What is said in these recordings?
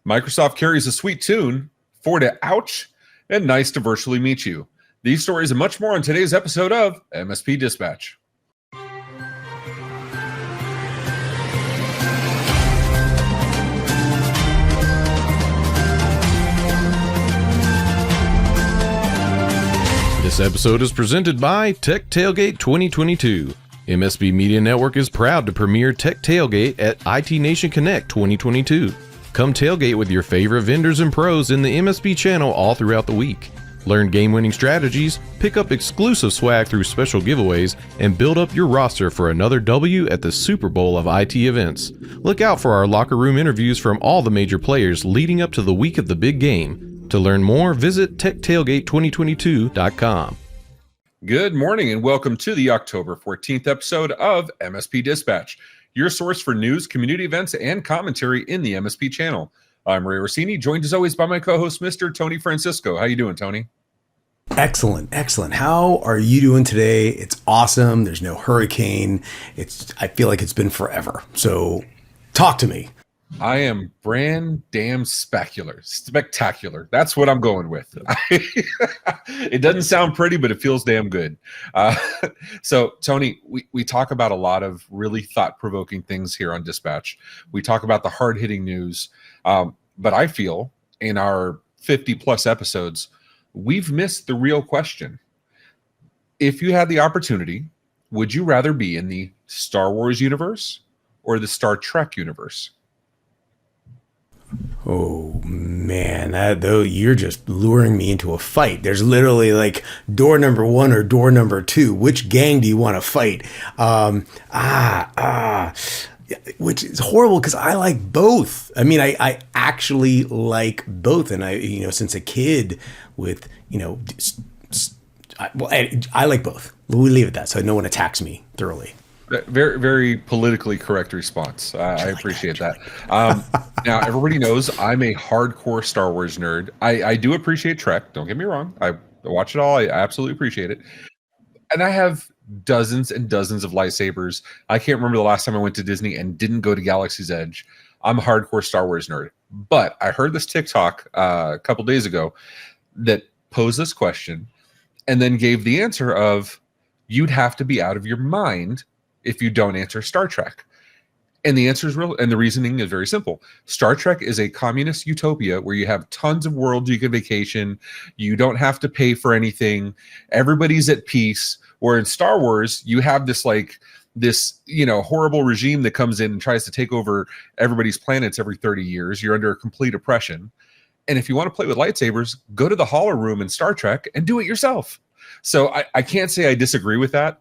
Microsoft carries a sweet tune, Forti, ouch, and nice to virtually meet you. These stories and much more on today's episode of MSP Dispatch. This episode is presented by Tech Tailgate 2022. MSP Media Network is proud to premiere Tech Tailgate at IT Nation Connect 2022. Come tailgate with your favorite vendors and pros in the MSP channel all throughout the week. Learn game-winning strategies, pick up exclusive swag through special giveaways, and build up your roster for another W at the Super Bowl of IT events. Look out for our locker room interviews from all the major players leading up to the week of the big game. To learn more, visit techtailgate2022.com. Good morning and welcome to the October 14th episode of MSP Dispatch, your source for news, community events, and commentary in the MSP channel. I'm Ray Orsini, joined as always by my co-host, Mr. Tony Francisco. How you doing, Tony? Excellent. How are you doing today? It's awesome. There's no hurricane. I feel like it's been forever. So talk to me. I am brand damn spectacular. That's what I'm going with. It doesn't sound pretty, but it feels damn good. So, Tony, we talk about a lot of really thought-provoking things here on Dispatch. We talk about the hard-hitting news, but I feel in our 50-plus episodes, we've missed the real question. If you had the opportunity, would you rather be in the Star Wars universe or the Star Trek universe? Oh man, you're just luring me into a fight. There's literally like door number 1 or door number 2. Which gang do you want to fight? Which is horrible because I like both. I mean, I actually like both, and since a kid with I like both. We leave it at that, so no one attacks me thoroughly. Very, very politically correct response. I appreciate that. Now, everybody knows I'm a hardcore Star Wars nerd. I do appreciate Trek. Don't get me wrong. I watch it all. I absolutely appreciate it. And I have dozens and dozens of lightsabers. I can't remember the last time I went to Disney and didn't go to Galaxy's Edge. I'm a hardcore Star Wars nerd. But I heard this TikTok a couple days ago that posed this question and then gave the answer of you'd have to be out of your mind if you don't answer Star Trek. And the answer is real, and the reasoning is very simple. Star Trek is a communist utopia where you have tons of worlds you can vacation, you don't have to pay for anything, everybody's at peace. Where in Star Wars, you have this horrible regime that comes in and tries to take over everybody's planets every 30 years. You're under a complete oppression. And if you want to play with lightsabers, go to the Holo Room in Star Trek and do it yourself. So I can't say I disagree with that.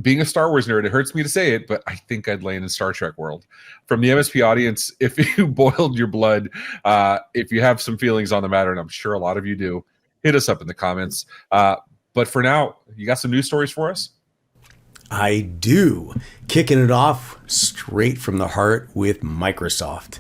Being a Star Wars nerd, it hurts me to say it, but I think I'd land in Star Trek world. From the MSP audience, if you boiled your blood, if you have some feelings on the matter, and I'm sure a lot of you do, hit us up in the comments. But for now, you got some news stories for us? I do. Kicking it off straight from the heart with Microsoft.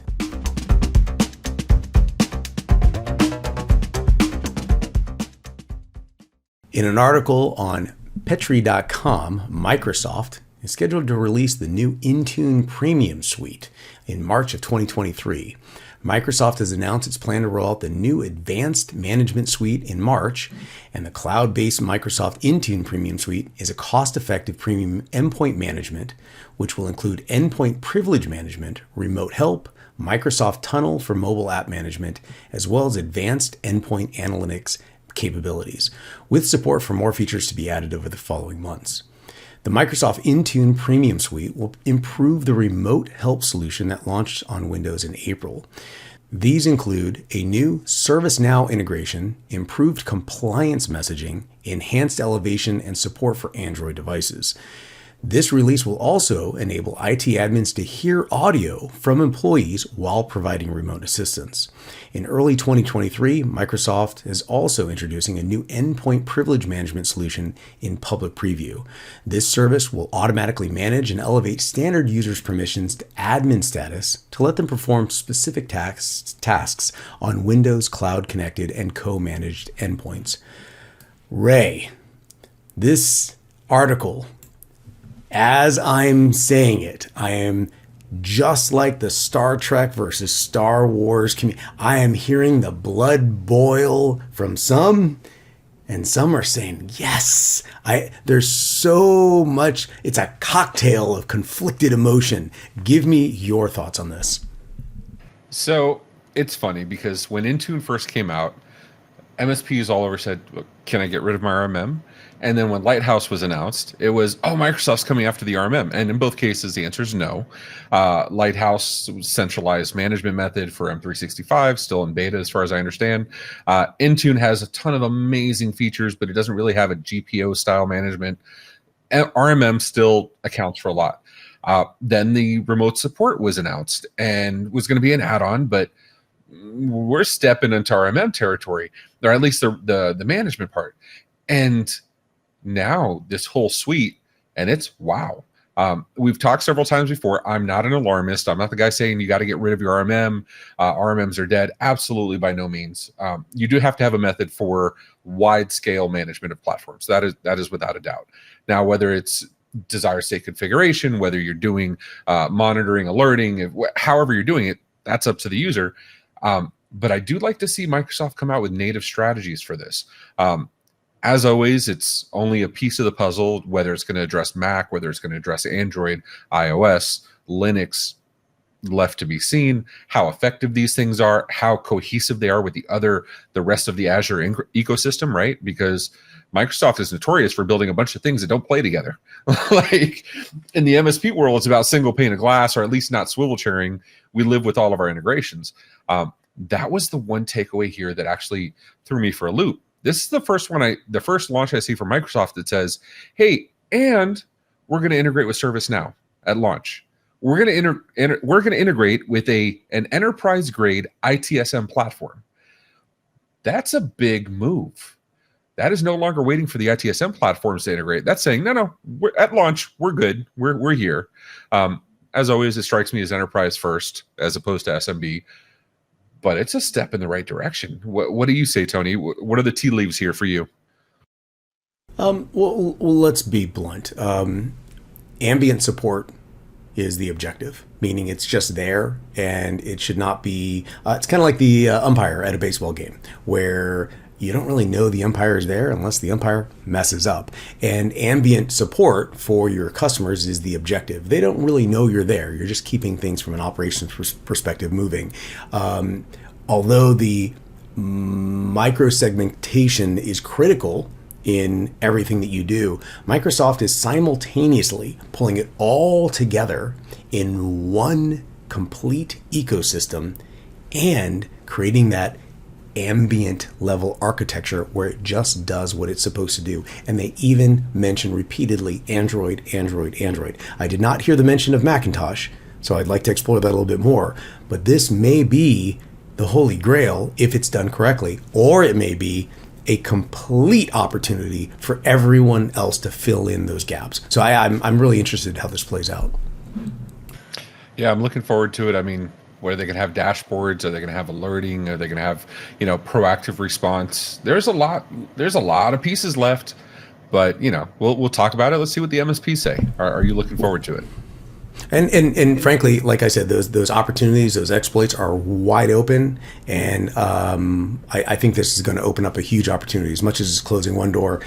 In an article on Petri.com, Microsoft is scheduled to release the new Intune Premium Suite in March of 2023. Microsoft has announced its plan to roll out the new Advanced Management Suite in March, and the cloud-based Microsoft Intune Premium Suite is a cost-effective premium endpoint management, which will include endpoint privilege management, remote help, Microsoft Tunnel for mobile app management, as well as advanced endpoint analytics capabilities, with support for more features to be added over the following months. The Microsoft Intune Premium Suite will improve the remote help solution that launched on Windows in April. These include a new ServiceNow integration, improved compliance messaging, enhanced elevation, and support for Android devices. This release will also enable IT admins to hear audio from employees while providing remote assistance. In early 2023, Microsoft is also introducing a new endpoint privilege management solution in public preview. This service will automatically manage and elevate standard users' permissions to admin status to let them perform specific tasks on Windows cloud-connected and co-managed endpoints. Ray, this article, as I'm saying it, I am just like the Star Trek versus Star Wars community. I am hearing the blood boil from some, and some are saying, yes. There's so much, it's a cocktail of conflicted emotion. Give me your thoughts on this. So it's funny because when Intune first came out, MSPs all over said, "Look, can I get rid of my RMM?" And then when Lighthouse was announced, it was, oh, Microsoft's coming after the RMM. And in both cases, the answer is no. Lighthouse centralized management method for M365, still in beta as far as I understand. Intune has a ton of amazing features, but it doesn't really have a GPO style management. And RMM still accounts for a lot. Then the remote support was announced and was going to be an add-on, but we're stepping into RMM territory, or at least the management part. And now this whole suite, and it's wow. We've talked several times before. I'm not an alarmist. I'm not the guy saying you got to get rid of your RMM. RMMs are dead. Absolutely, by no means. You do have to have a method for wide scale management of platforms. That is without a doubt. Now, whether it's desired state configuration, whether you're doing monitoring, alerting, however you're doing it, that's up to the user. But I do like to see Microsoft come out with native strategies for this. As always, it's only a piece of the puzzle, whether it's going to address Mac, whether it's going to address Android, iOS, Linux, left to be seen. How effective these things are, how cohesive they are with the rest of the Azure ecosystem, right? Because Microsoft is notorious for building a bunch of things that don't play together. Like in the MSP world, it's about single pane of glass, or at least not swivel chairing. We live with all of our integrations. That was the one takeaway here that actually threw me for a loop. This is the first launch I see from Microsoft that says, hey, and we're going to integrate with ServiceNow at launch. We're going to integrate with an enterprise grade ITSM platform. That's a big move. That is no longer waiting for the ITSM platforms to integrate. That's saying, no, we're at launch, we're good. We're here. As always, it strikes me as enterprise first as opposed to SMB. But it's a step in the right direction. What do you say, Tony? What are the tea leaves here for you? Well, let's be blunt. Ambient support is the objective, meaning it's just there, and it should not be. It's kind of like the umpire at a baseball game, where you don't really know the umpire is there unless the umpire messes up. And ambient support for your customers is the objective. They don't really know you're there. You're just keeping things from an operations perspective moving. Although the micro-segmentation is critical in everything that you do, Microsoft is simultaneously pulling it all together in one complete ecosystem and creating that ambient level architecture where it just does what it's supposed to do. And they even mention repeatedly Android. I did not hear the mention of Macintosh, so I'd like to explore that a little bit more. But this may be the holy grail if it's done correctly, or it may be a complete opportunity for everyone else to fill in those gaps. So I'm really interested in how this plays out. Yeah, I'm looking forward to it. I mean, what are they going to have? Dashboards? Are they going to have alerting? Are they going to have, proactive response? There's a lot of pieces left, but we'll talk about it. Let's see what the MSPs say. Are you looking forward to it? And frankly, like I said, those opportunities, those exploits are wide open, and I think this is going to open up a huge opportunity. As much as it's closing one door,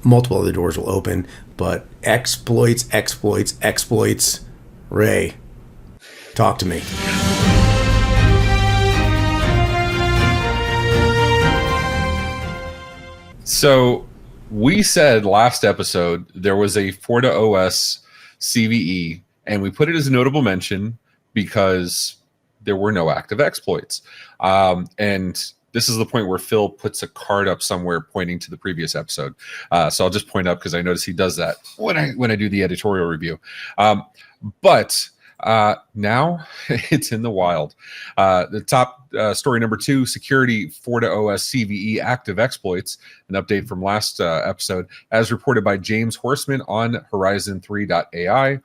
multiple other doors will open. But exploits. Ray, talk to me. So we said last episode there was a FortiOS CVE, and we put it as a notable mention because there were no active exploits. And this is the point where Phil puts a card up somewhere pointing to the previous episode. So I'll just point up because I notice he does that when I do the editorial review. But now it's in the wild. The top story number 2, security FortiOS CVE Active Exploits, an update from last episode, as reported by James Horseman on Horizon3.ai.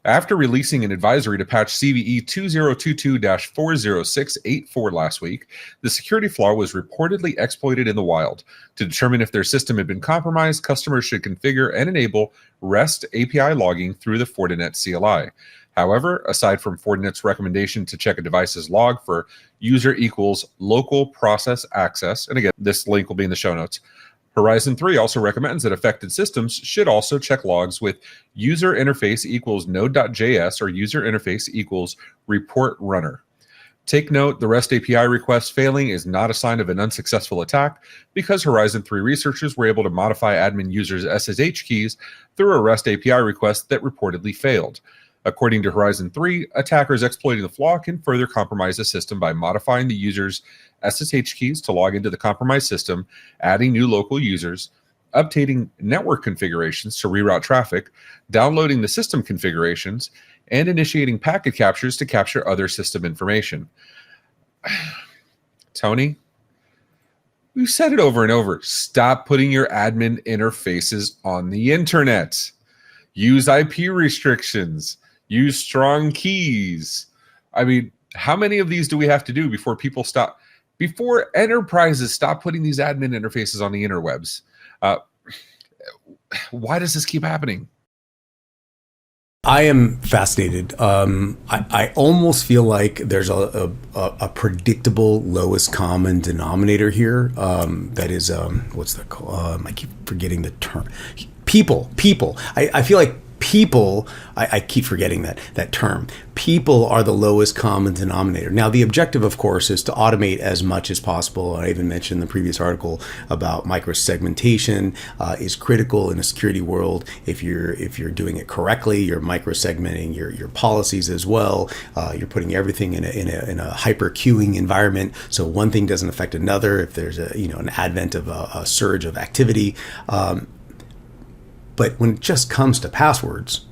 After releasing an advisory to patch CVE 2022-40684 last week, the security flaw was reportedly exploited in the wild. To determine if their system had been compromised, customers should configure and enable REST API logging through the Fortinet CLI. However, aside from Fortinet's recommendation to check a device's log for user equals local process access, and again, this link will be in the show notes, Horizon 3 also recommends that affected systems should also check logs with user interface equals node.js or user interface equals report runner. Take note, the REST API request failing is not a sign of an unsuccessful attack because Horizon 3 researchers were able to modify admin users' SSH keys through a REST API request that reportedly failed. According to Horizon 3, attackers exploiting the flaw can further compromise the system by modifying the user's SSH keys to log into the compromised system, adding new local users, updating network configurations to reroute traffic, downloading the system configurations, and initiating packet captures to capture other system information. Tony, we've said it over and over. Stop putting your admin interfaces on the internet. Use IP restrictions. Use strong keys. I mean, how many of these do we have to do before enterprises stop putting these admin interfaces on the interwebs? Why does this keep happening? I am fascinated. I almost feel like there's a predictable lowest common denominator here. That is, what's that called? I keep forgetting the term. People. I feel like people, I keep forgetting that term. People are the lowest common denominator. Now, the objective, of course, is to automate as much as possible. I even mentioned in the previous article about microsegmentation is critical in a security world. If you're doing it correctly, you're microsegmenting your policies as well. You're putting everything in a hyper queuing environment, so one thing doesn't affect another. If there's an advent of a surge of activity. But when it just comes to passwords,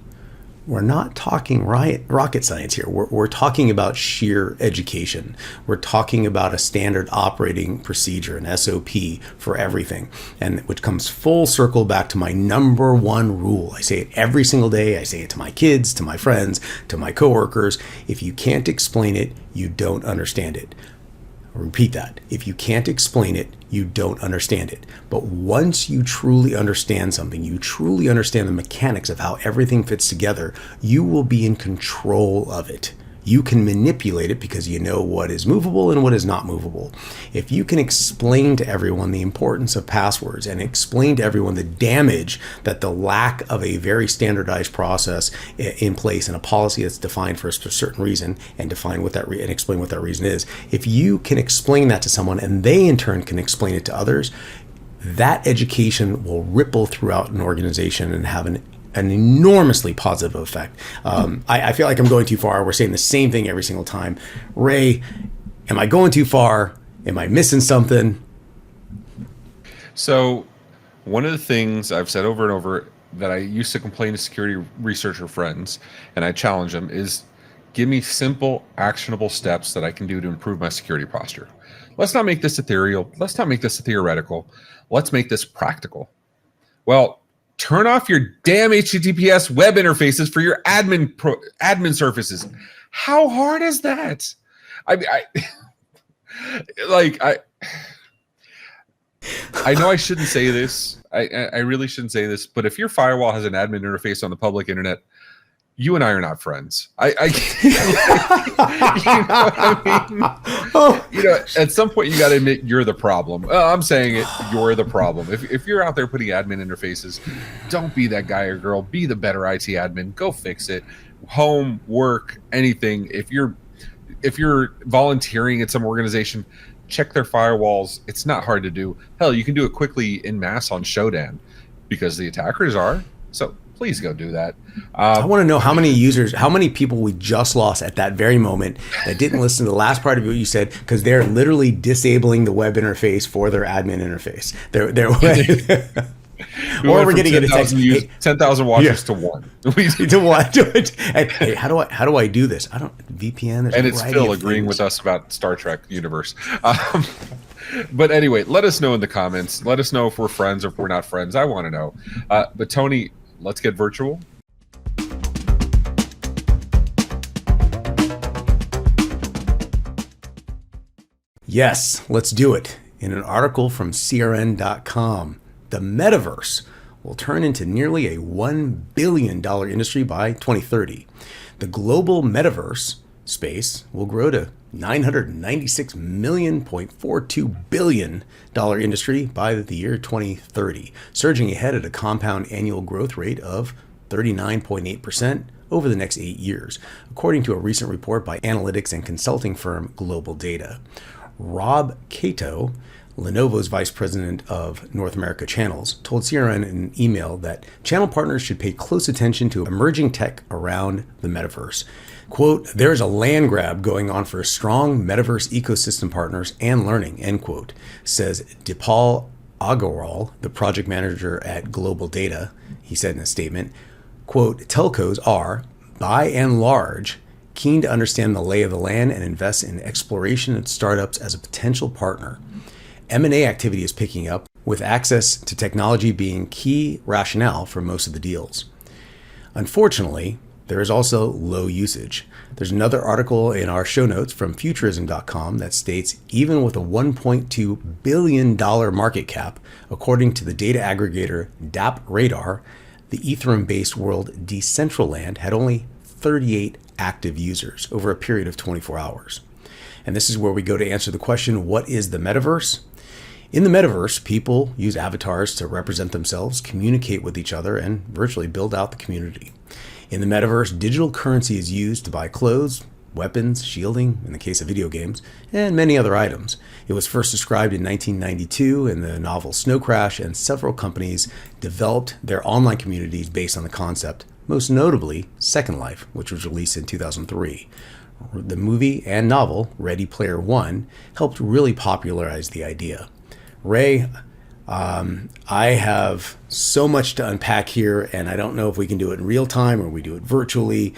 we're not talking rocket science here. We're talking about sheer education. We're talking about a standard operating procedure, an SOP for everything, and which comes full circle back to my number one rule. I say it every single day. I say it to my kids, to my friends, to my coworkers. If you can't explain it, you don't understand it. I'll repeat that. If you can't explain it, you don't understand it. But once you truly understand something, you truly understand the mechanics of how everything fits together, you will be in control of it. You can manipulate it because you know what is movable and what is not movable. If you can explain to everyone the importance of passwords and explain to everyone the damage that the lack of a very standardized process in place and a policy that's defined for a certain reason and define what that and explain what that reason is, if you can explain that to someone and they in turn can explain it to others, that education will ripple throughout an organization and have an enormously positive effect. I feel like I'm going too far. We're saying the same thing every single time. Ray, am I going too far? Am I missing something? So one of the things I've said over and over that I used to complain to security researcher friends, and I challenge them, is give me simple, actionable steps that I can do to improve my security posture. Let's not make this ethereal. Let's not make this theoretical. Let's make this practical. Well, turn off your damn HTTPS web interfaces for your admin surfaces. How hard is that? I know I shouldn't say this. I really shouldn't say this. But if your firewall has an admin interface on the public internet, you and I are not friends. You know what I mean? At some point you got to admit you're the problem. I'm saying it. You're the problem. If you're out there putting admin interfaces, don't be that guy or girl. Be the better IT admin. Go fix it. Home, work, anything. If you're volunteering at some organization, check their firewalls. It's not hard to do. Hell, you can do it quickly en masse on Shodan because the attackers are. So please go do that. I want to know how many people we just lost at that very moment that didn't listen to the last part of what you said because they're literally disabling the web interface for their admin interface. Or we're getting a text. 10,000 watchers to one. To one. And, hey, how do I do this? I don't VPN. And it's Phil agreeing with us about Star Trek universe. But anyway, let us know in the comments. Let us know if we're friends or if we're not friends. I want to know. But Tony, let's get virtual. Yes, let's do it. In an article from CRN.com, the Metaverse will turn into nearly a $1 billion industry by 2030. The The global metaverse space will grow to $996.42 billion industry by the year 2030, surging ahead at a compound annual growth rate of 39.8% over the next 8 years, according to a recent report by analytics and consulting firm Global Data. Rob Cato, Lenovo's vice president of North America channels, told CRN in an email that channel partners should pay close attention to emerging tech around the metaverse. Quote, there is a land grab going on for strong metaverse ecosystem partners and learning, end quote, says Dipal Agarwal, the project manager at Global Data. He said in a statement, quote, telcos are, by and large, keen to understand the lay of the land and invest in exploration and startups as a potential partner. M&A activity is picking up, with access to technology being key rationale for most of the deals. Unfortunately, there is also low usage. There's another article in our show notes from futurism.com that states even with a $1.2 billion market cap, according to the data aggregator DAP Radar, the Ethereum-based world Decentraland had only 38 active users over a period of 24 hours. And this is where we go to answer the question, what is the metaverse? In the metaverse, people use avatars to represent themselves, communicate with each other, and virtually build out the community. In the metaverse, digital currency is used to buy clothes, weapons, shielding, in the case of video games, and many other items. It was first described in 1992 in the novel Snow Crash, and several companies developed their online communities based on the concept, most notably Second Life, which was released in 2003. The movie and novel, Ready Player One, helped really popularize the idea. Ray, I have so much to unpack here, and I don't know if we can do it in real time or we do it virtually.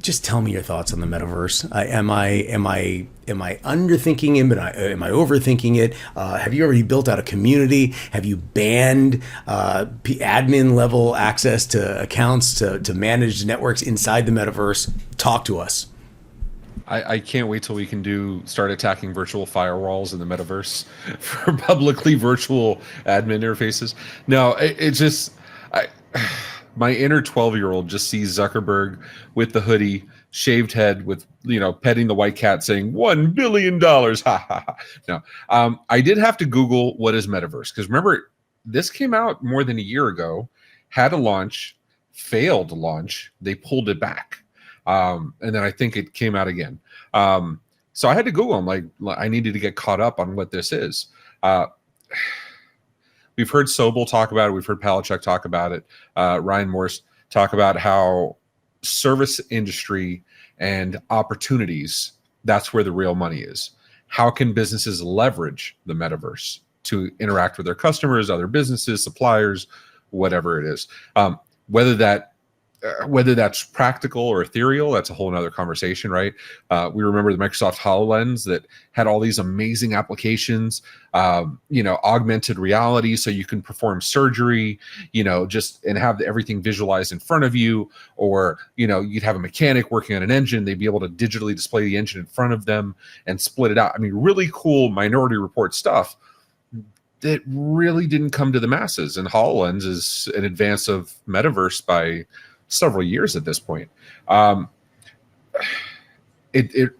Just tell me your thoughts on the metaverse. Am I underthinking it? Am I overthinking it? Have you already built out a community? Have you banned admin level access to accounts to manage networks inside the metaverse? Talk to us. I can't wait till we can start attacking virtual firewalls in the metaverse for publicly virtual admin interfaces. No, my inner 12-year-old just sees Zuckerberg with the hoodie, shaved head, with petting the white cat, saying $1 billion. Ha ha ha. No, I did have to Google what is metaverse, because remember, this came out more than a year ago, had a launch, failed to launch, they pulled it back. And then I think it came out again. So I had to Google. I'm like, I needed to get caught up on what this is. We've heard Sobel talk about it. We've heard Palachuk talk about it. Ryan Morse talk about how service industry and opportunities, that's where the real money is. How can businesses leverage the metaverse to interact with their customers, other businesses, suppliers, whatever it is. Whether that's practical or ethereal, that's a whole nother conversation, right? We remember the Microsoft HoloLens that had all these amazing applications, augmented reality, so you can perform surgery, and have everything visualized in front of you, or, you'd have a mechanic working on an engine, they'd be able to digitally display the engine in front of them and split it out. I mean, really cool Minority Report stuff that really didn't come to the masses. And HoloLens is an advance of metaverse by several years at this point. It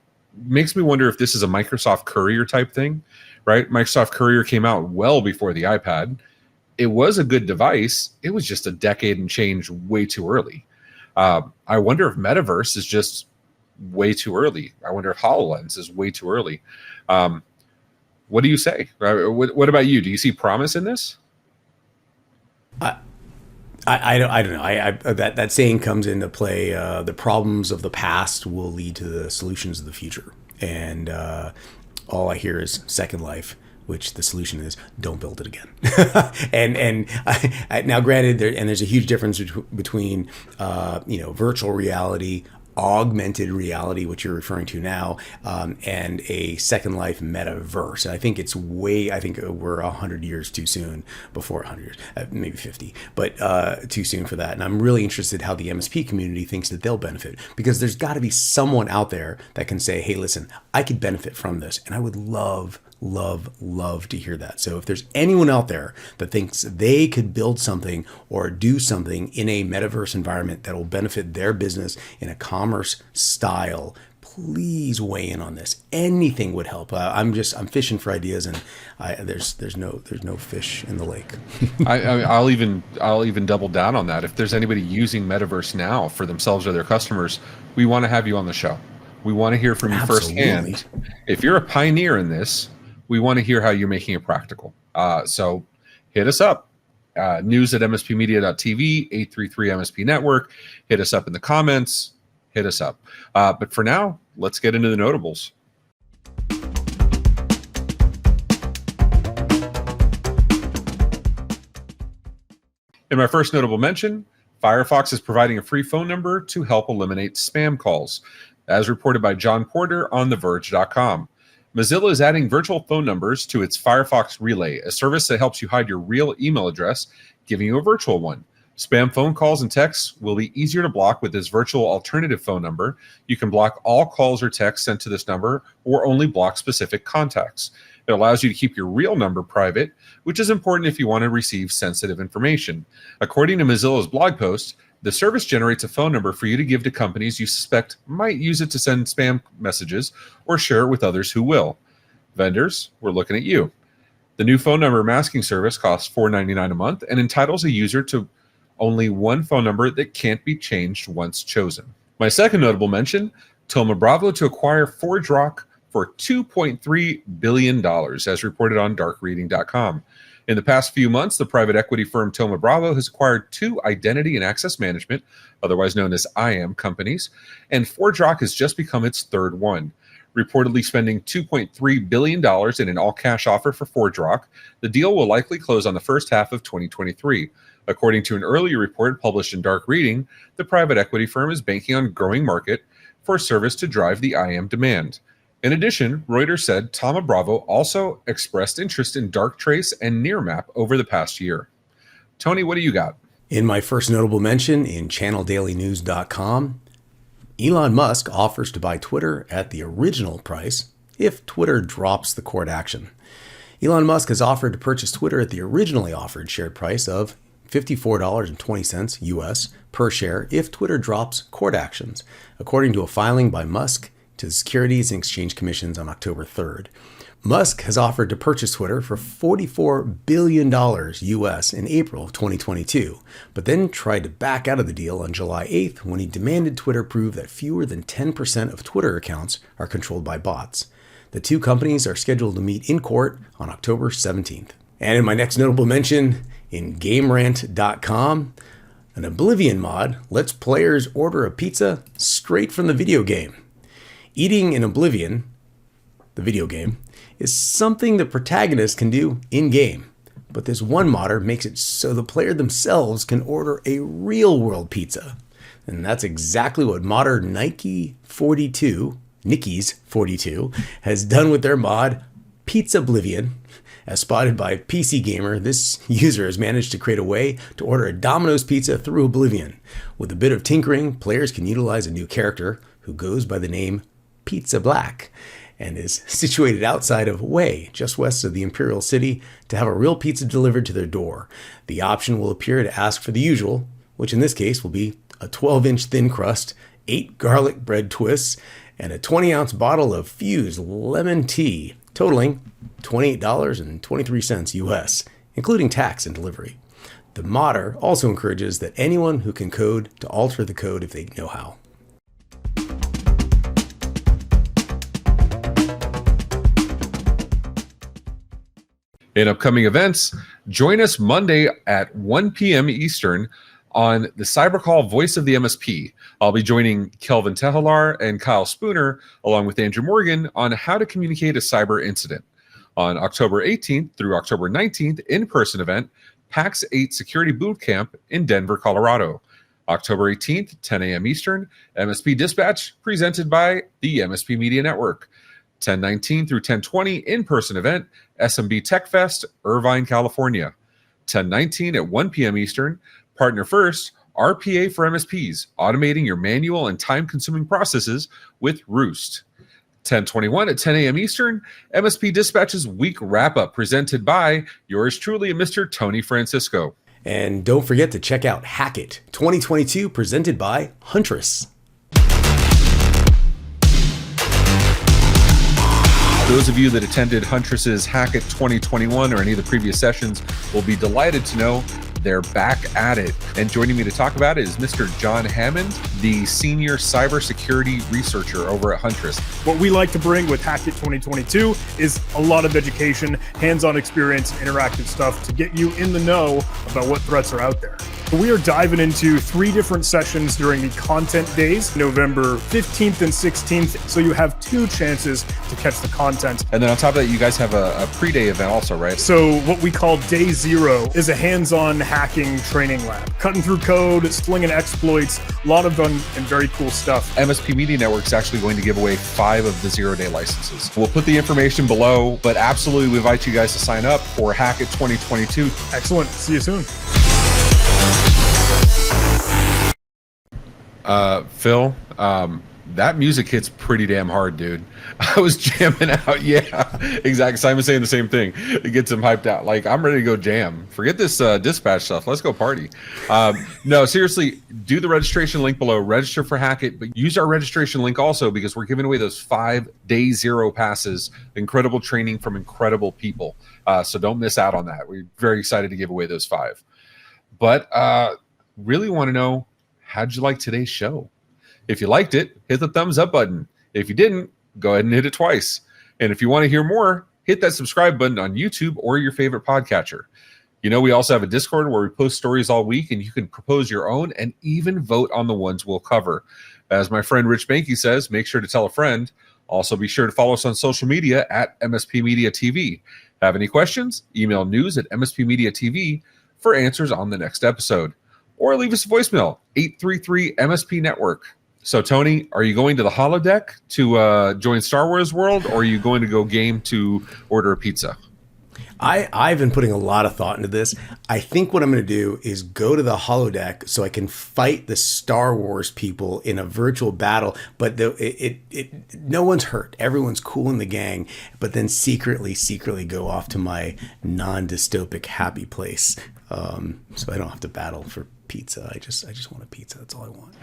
makes me wonder if this is a Microsoft Courier type thing, right? Microsoft Courier came out well before the iPad. It was a good device. It was just a decade and change way too early. I wonder if Metaverse is just way too early. I wonder if HoloLens is way too early. What do you say? What about you? Do you see promise in this? I don't know. That saying comes into play. The problems of the past will lead to the solutions of the future. And all I hear is Second Life, which the solution is don't build it again. Now, granted, there's a huge difference between virtual reality, augmented reality, which you're referring to now, and a Second Life metaverse. And I think we're 100 years too soon, before 100 years, maybe 50, but too soon for that. And I'm really interested how the MSP community thinks that they'll benefit, because there's got to be someone out there that can say, hey, listen, I could benefit from this. And I would love love to hear that. So if there's anyone out there that thinks they could build something or do something in a metaverse environment that will benefit their business in a commerce style, please weigh in on this. Anything would help. I'm fishing for ideas, and there's no fish in the lake. I'll even double down on that. If there's anybody using Metaverse now for themselves or their customers, we want to have you on the show. We want to hear from you firsthand. If you're a pioneer in this, we want to hear how you're making it practical. So hit us up. News at mspmedia.tv, 833 MSP Network. Hit us up in the comments. Hit us up. But for now, let's get into the notables. In my first notable mention, Firefox is providing a free phone number to help eliminate spam calls, as reported by John Porter on TheVerge.com. Mozilla is adding virtual phone numbers to its Firefox Relay, a service that helps you hide your real email address, giving you a virtual one. Spam phone calls and texts will be easier to block with this virtual alternative phone number. You can block all calls or texts sent to this number or only block specific contacts. It allows you to keep your real number private, which is important if you want to receive sensitive information. According to Mozilla's blog post, the service generates a phone number for you to give to companies you suspect might use it to send spam messages or share it with others who will. Vendors, we're looking at you. The new phone number masking service costs $4.99 a month and entitles a user to only one phone number that can't be changed once chosen. My second notable mention, Thoma Bravo to acquire ForgeRock for $2.3 billion, as reported on darkreading.com. In the past few months, the private equity firm Thoma Bravo has acquired 2 identity and access management, otherwise known as IAM companies, and ForgeRock has just become its third one. Reportedly spending $2.3 billion in an all-cash offer for ForgeRock, the deal will likely close on the first half of 2023. According to an earlier report published in Dark Reading, the private equity firm is banking on a growing market for a service to drive the IAM demand. In addition, Reuters said Thoma Bravo also expressed interest in Darktrace and Nearmap over the past year. Tony, what do you got? In my first notable mention in ChannelDailyNews.com, Elon Musk offers to buy Twitter at the original price if Twitter drops the court action. Elon Musk has offered to purchase Twitter at the originally offered share price of $54.20 US per share if Twitter drops court actions, according to a filing by Musk to the Securities and Exchange Commission on October 3rd. Musk has offered to purchase Twitter for $44 billion US in April of 2022, but then tried to back out of the deal on July 8th when he demanded Twitter prove that fewer than 10% of Twitter accounts are controlled by bots. The two companies are scheduled to meet in court on October 17th. And in my next notable mention, in GameRant.com, an Oblivion mod lets players order a pizza straight from the video game. Eating in Oblivion, the video game, is something the protagonist can do in-game. But this one modder makes it so the player themselves can order a real-world pizza. And that's exactly what modder Nikki's42 has done with their mod, Pizza Oblivion. As spotted by PC Gamer, this user has managed to create a way to order a Domino's pizza through Oblivion. With a bit of tinkering, players can utilize a new character who goes by the name Pizza Black and is situated outside of Way, just west of the Imperial City, to have a real pizza delivered to their door. The option will appear to ask for the usual, which in this case will be a 12-inch thin crust, 8 garlic bread twists, and a 20-ounce bottle of fused lemon tea, totaling $28.23 US, including tax and delivery. The modder also encourages that anyone who can code to alter the code if they know how. In upcoming events, join us Monday at 1 p.m. Eastern on the Cybercall Voice of the MSP. I'll be joining Kelvin Tehelar and Kyle Spooner, along with Andrew Morgan, on how to communicate a cyber incident. On October 18th through October 19th, in-person event, PAX 8 Security Bootcamp in Denver, Colorado. October 18th, 10 a.m. Eastern, MSP Dispatch, presented by the MSP Media Network. 10/19 through 10/20 in-person event, SMB TechFest, Irvine, California. 10/19 at 1 p.m. Eastern, Partner First, RPA for MSPs, automating your manual and time-consuming processes with Rewst. 10:21 at 10 a.m. Eastern, MSP Dispatch's week wrap-up presented by yours truly, Mr. Tony Francisco. And don't forget to check out Hack It 2022 presented by Huntress. Those of you that attended Huntress's Hack It 2021 or any of the previous sessions will be delighted to know they're back at it. And joining me to talk about it is Mr. John Hammond, the senior cybersecurity researcher over at Huntress. What we like to bring with Hack It 2022 is a lot of education, hands-on experience, and interactive stuff to get you in the know about what threats are out there. We are diving into 3 different sessions during the content days, November 15th and 16th, so you have 2 chances to catch the content. And then on top of that, you guys have a pre-day event also, right? So what we call Day 0 is a hands-on hacking training lab. Cutting through code, slinging exploits, a lot of fun and very cool stuff. MSP Media Network is actually going to give away 5 of the 0-day licenses. We'll put the information below, but absolutely we invite you guys to sign up for Hack It 2022. Excellent. See you soon. Phil, that music hits pretty damn hard, dude. I was jamming out. Yeah, exactly. Simon's saying the same thing. It gets him hyped out. Like, I'm ready to go jam. Forget this dispatch stuff. Let's go party. No, seriously, do the registration link below. Register for Hack It, but use our registration link also because we're giving away those 5 Day 0 passes. Incredible training from incredible people. So don't miss out on that. We're very excited to give away those 5. But really want to know, how'd you like today's show? If you liked it, hit the thumbs up button. If you didn't, go ahead and hit it twice. And if you want to hear more, hit that subscribe button on YouTube or your favorite podcatcher. You know, we also have a Discord where we post stories all week and you can propose your own and even vote on the ones we'll cover. As my friend Rich Banky says, make sure to tell a friend. Also, be sure to follow us on social media at MSP Media TV. Have any questions? Email news@MSPmediaTV for answers on the next episode. Or leave us a voicemail, 833 MSP Network. So, Tony, are you going to the holodeck to join Star Wars World, or are you going to go game to order a pizza? I've been putting a lot of thought into this. I think what I'm going to do is go to the holodeck so I can fight the Star Wars people in a virtual battle, but no one's hurt. Everyone's cool in the gang, but then secretly go off to my non-dystopic happy place. So I don't have to battle for pizza. I just want a pizza. That's all I want.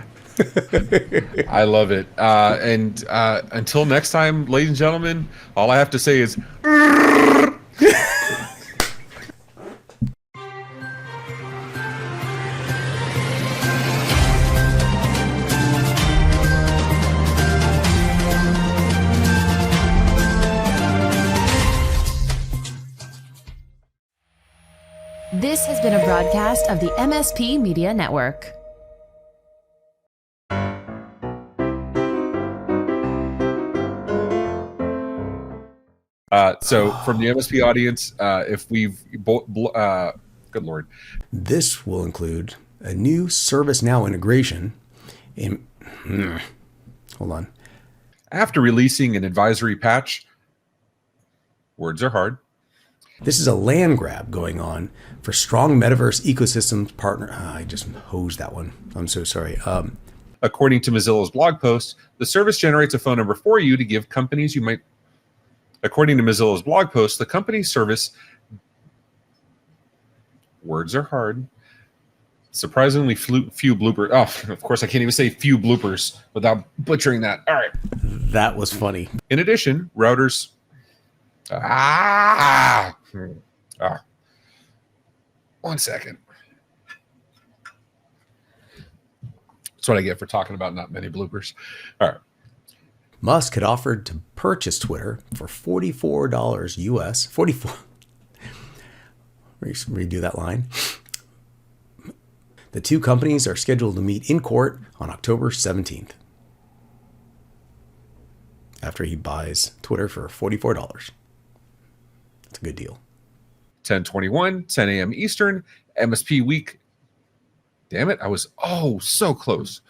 I love it. And until next time, ladies and gentlemen, all I have to say is This has been a broadcast of the MSP Media Network. So from the MSP audience, if we've good Lord. This will include a new ServiceNow integration in hold on. After releasing an advisory patch, words are hard. This is a land grab going on for strong Metaverse ecosystems partner. I just hosed that one. I'm so sorry. According to Mozilla's blog post, the service generates a phone number for you to give companies you might. According to Mozilla's blog post, the company service. Words are hard. Surprisingly few bloopers. Oh, of course, I can't even say few bloopers without butchering that. All right. That was funny. In addition, routers. One second. That's what I get for talking about not many bloopers. All right. Musk had offered to purchase Twitter for $44 US. 44. Redo that line. The two companies are scheduled to meet in court on October 17th. After he buys Twitter for $44. It's a good deal. 10:21, 10 a.m. Eastern, MSP week. Damn it, I was so close.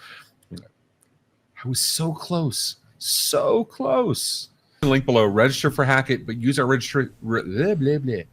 I was so close. So close. Link below, register for Hack It, but use our register. Blah, blah, blah.